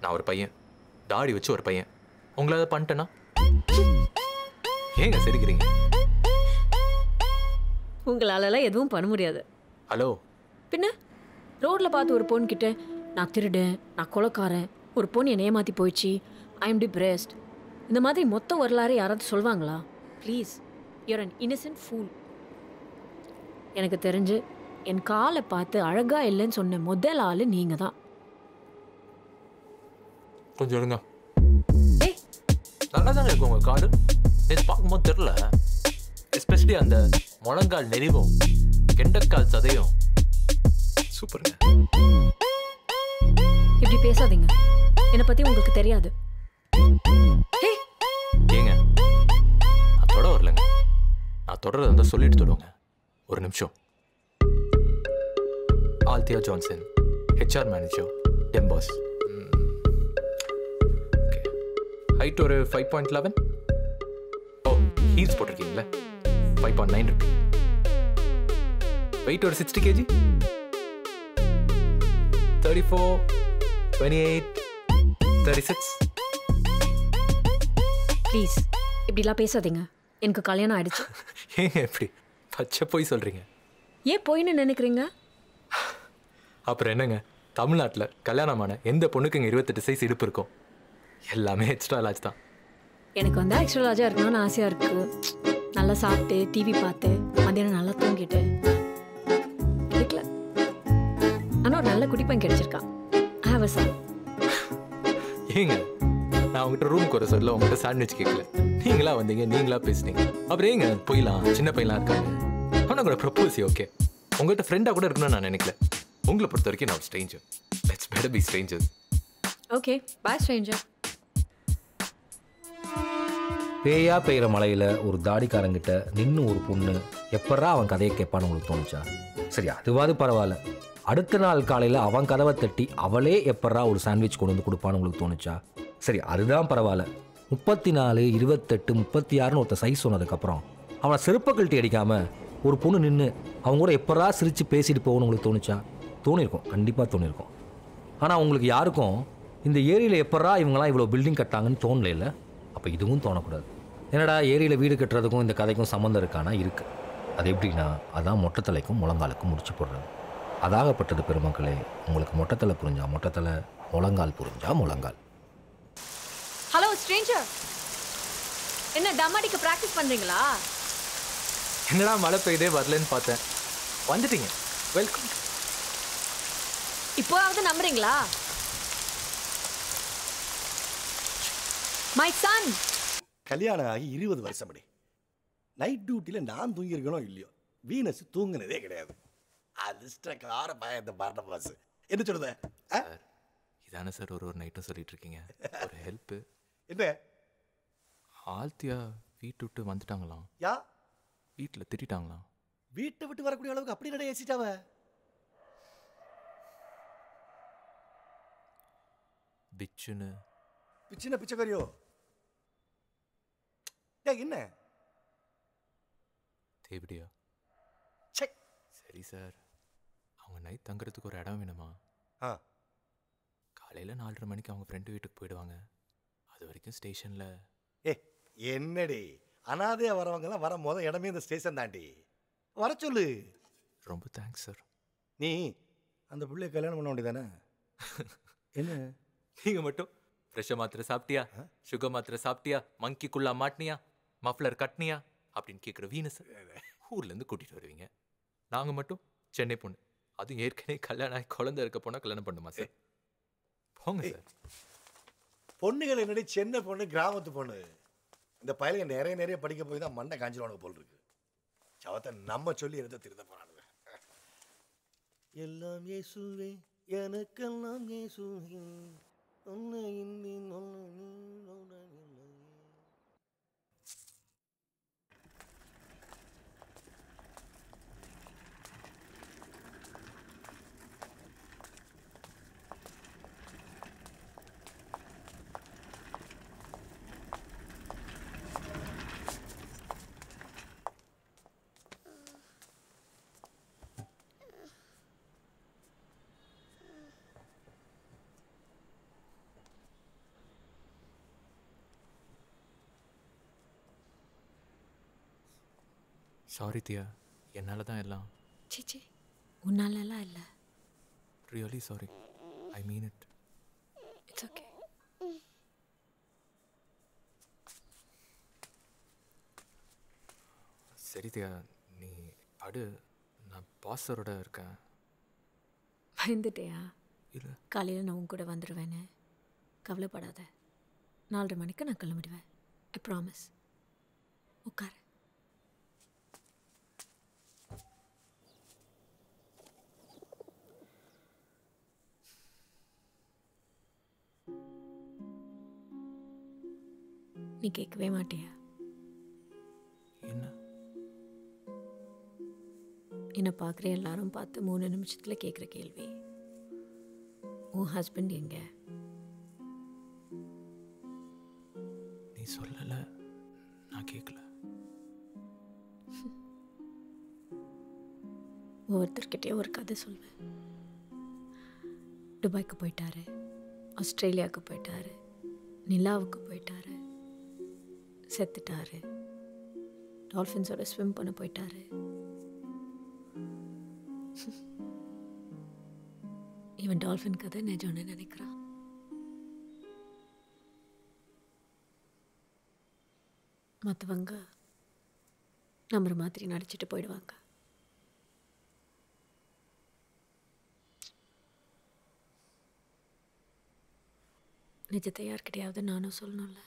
நான் ஒரு பையன், தாடி வச்சு ஒரு பையன். உங்களை அதை பண்ணிட்டேன்னா ஏங்க சிரிக்கிறீங்க? உங்களாலலாம் எதுவும் பண்ண முடியாது. ஹலோ, பின்ன ரோட்ல பார்த்து ஒரு பொண்ணு கிட்ட நான் திருடன், நான் கொலைக்காரன், ஒரு பொண்ணு என்னை ஏமாத்தி போயிடுச்சு, ஐ எம் டிப்ரெஸ்ட், இந்த மாதிரி மொத்த வரலாறு யாராவது சொல்வாங்களா? Please, you're an innocent fool. எனக்கு தெரிஞ்சு என் காலை பார்த்து அழகா இல்லைன்னு சொன்ன முதல் ஆளு நீங்க தான். கொஞ்சம் இருங்க. ஏய், நல்லா தானே இருக்கும் உங்கள் காடு. இது பார்க்கும்போது தெரில, எஸ்பெஷலி அந்த முழங்கால் நெறிவும் கெண்டக்கால் சதையும் சூப்பருங்க. இப்படி பேசாதீங்க, என்னை பத்தி உங்களுக்கு தெரியாது. ஏங்க, நான் தொட வரலங்க. நான் தொடர்றத இருந்தால் சொல்லிட்டு தொடுவேங்க. ஒரு நிமிஷம். ஆல்தியா ஜான்சன், ஹெச்ஆர் மேனேஜர், எம் பாஸ். ஹைட் ஒரு 5.11. ஓ, ஹீல்ஸ் போட்டிருக்கீங்களா? 5.9 இருக்கு. வெயிட் ஒரு 60 kg. 34, 28, 36. ப்ளீஸ் இப்படிலாம் பேசாதீங்க, எனக்கு கல்யாணம் ஆயிடுச்சு. ஏங்க எப்படி பச்சை போய் சொல்கிறீங்க? ஏன் போயின்னு நினைக்கிறீங்க? அப்புறம் என்னங்க, தமிழ்நாட்டில் கல்யாணமான எந்த பொண்ணுக்குங்க 28 சைஸ் இடுப்பு இருக்கும்? எல்லாமே எக்ஸ்ட்ரா லார்ஜ் தான். எனக்கு வந்து எக்ஸ்ட்ரா லார்ஜாக இருக்கணும்னு ஆசையாக இருக்குது. நல்லா சாப்பிட்டு டிவி பார்த்து மதியானம் நல்லா தூங்கிட்டு கிடைக்கல. ஆனால் ஒரு நல்ல குடிப்பன் கிடைச்சிருக்கான். சார் ஏங்க, நான் உங்ககிட்ட ரூமுக்கு வர சொல்ல உங்ககிட்ட சாண்ட்விச் கேட்கல. நீங்களா வந்தீங்க, நீங்களா பேசுனீங்க. அப்புறம் ஏங்க போயிடலாம், சின்ன பையன்லாம் இருக்காங்க. ஆனால் கூட ப்ரப்போஸ் ஓகே, உங்கள்கிட்ட ஃப்ரெண்டாக கூட இருக்கணும்னு நான் நினைக்கல. உங்களை பொறுத்த வரைக்கும் நான் stranger. Let's better be strangers. Okay, bye stranger. பேயா பெய்கிற மலையில் ஒரு தாடிக்காரங்கிட்ட நின்று ஒரு பொண்ணு எப்படா அவன் கதையை கேட்பான்னு உங்களுக்கு தோணுச்சா? சரி, அதுவாது பரவாயில்ல. அடுத்த நாள் காலையில் அவன் கதவை தட்டி அவளே எப்படா ஒரு சாண்ட்விச் கொண்டு வந்து கொடுப்பான்னு உங்களுக்கு தோணுச்சா? சரி, அதுதான் பரவாயில்ல. 34, 28, 36ன்னு ஒருத்த சைஸ் சொன்னதுக்கப்புறம் அவனை செருப்பை கழட்டி அடிக்காமல் ஒரு பொண்ணு நின்று அவங்க கூட எப்படா சிரித்து பேசிட்டு போகணும்னு உங்களுக்கு தோணுச்சா? தோணியிருக்கும், கண்டிப்பாக தோணியிருக்கும். ஆனால் உங்களுக்கு யாருக்கும் இந்த ஏரியில் எப்படா இவங்களாம் இவ்வளோ பில்டிங் கட்டாங்கன்னு தோணல இல்லை? அப்போ இதுவும் தோணக்கூடாது. என்னடா ஏரியில் வீடு கட்டுறதுக்கும் இந்த கதைக்கும் சம்மந்தம் இருக்கானா? இருக்குது. அது எப்படின்னா, அதான் மொட்டைத்தலைக்கும் முழங்காலுக்கும் முடிச்சு போடுறது. அதாகப்பட்டது பெருமக்களே, உங்களுக்கு மொட்டைத்தலை புரிஞ்சா மொட்டைத்தலை, முழங்கால் புரிஞ்சா முழங்கால். ஹலோ ஸ்ட்ரேஞ்சர், என்ன டமாடிக்கு ப்ராக்டிஸ் பண்ணுறீங்களா? என்னடா மழை பெய்தே வரலன்னு பார்த்தேன், வந்துட்டீங்க. வெல்கம். இப்போவாவது நம்புறீங்களா? My son. கல்யாணம் ஆகி 20 வருஷம் படி நைட் டியூட்டியில் நான் தூங்கியிருக்கணும் இல்லையோ, வீனஸ் தூங்கினதே கிடையாது. அதிர்ஷ்டக்கார பயத்தை பாட்ட பாஸ். என்ன சொல்லுத? இதானே சார் ஒரு நைட்டும் சொல்லிட்டு இருக்கீங்க. ஒரு ஹெல்ப்பு. என்ன? ஆல்தியா வீட்டு விட்டு வந்துட்டாங்களாம். யா? வீட்டில் திட்டாங்களாம். வீட்டை விட்டு வரக்கூடிய அளவுக்கு அப்படி நடைய ஏசிட்டாவ? பிச்சுன்னு பிச்சின பிச்சைக்காரியோ? என்ன தேவடியா? செக். சரி சார், அவங்க நைட் தங்குறதுக்கு ஒரு இடம் வேணுமா? காலையில் 4:30 மணிக்கு அவங்க ஃப்ரெண்டு வீட்டுக்கு போயிடுவாங்க. அது வரைக்கும் ஸ்டேஷனில். என்னடி அனாதையா வரவங்கலாம் வர மொதல் இடமே இந்த ஸ்டேஷன் தாண்டி. வர சொல்லு. ரொம்ப தேங்க்ஸ் சார். நீ அந்த பிள்ளைய கல்யாணம் பண்ண வேண்டியதானே? என்ன நீங்கள் மட்டும் ஃப்ரெஷ்ஷாக மாத்திரை சாப்பிட்டியா, சுகர் மாத்திரை சாப்பிட்டியா, மங்கிக்குள்ளா மாட்டினியா, மஃப்ளர் கட்டினியா அப்படின்னு கேட்குற வீனஸ் ஊர்லேருந்து கூட்டிகிட்டு வருவீங்க. நாங்கள் மட்டும் சென்னை பொண்ணு, அதுவும் ஏற்கனவே கல்யாணம் ஆகி குழந்தை இருக்க போனால் கல்யாணம் பண்ணுமா சார்? போங்க சார். பொண்ணுகள் என்னடி சென்னை பொண்ணு கிராமத்து பொண்ணு. இந்த பயிலுங்க நிறைய படிக்க போய் தான் மண்டை காஞ்சிடுவானுங்க போல் இருக்கு. சவத்தை நம்ம சொல்லி எதை திருத்த போறானுங்க. எல்லாம் இயேசுவே எனக்கெல்லாம் இயேசுவே உன்னை இன்னி சாரி தியா, என்னால் தான் எல்லாம். சிச்சி, உன்னாலலாம் இல்லை. Really sorry. I mean it. It's okay. சரி தியா, நீ படு. நான் பாஸ்டரோட இருக்கேன். பயந்துட்டியா? இல்லை. காலையில் நான் உன் கூட வந்துடுவேன்னு கவலைப்படாத. 4:30 மணிக்கு நான் கிளம்பிடுவேன். I promise. உட்காரு. நீ கேட்கவே மாட்டியா? என்ன? என்னை பார்க்குற எல்லாரும் பார்த்து 3 நிமிஷத்தில் கேட்குற கேள்வி, உன் ஹஸ்பண்ட் எங்க? நீ சொல்லலை, நான் கேட்கல. ஒவ்வொருத்தர்கிட்டயும் ஒரு கதை சொல்வேன். துபாய்க்கு போயிட்டாரு, ஆஸ்திரேலியாவுக்கு போயிட்டாரு, நிலாவுக்கு போயிட்டாரு, செத்துட்டாரு, டால்ஃபின்ஸோட ஸ்விம் பண்ண போயிட்டாரு. இவன் டால்ஃபின் கதை நிஜம்னு நினைக்கிறான். மற்றவங்க நம்புற மாதிரி நடிச்சிட்டு போயிடுவாங்க. நிஜத்தை யார்கிட்டையாவது நானும் சொல்லணும்ல.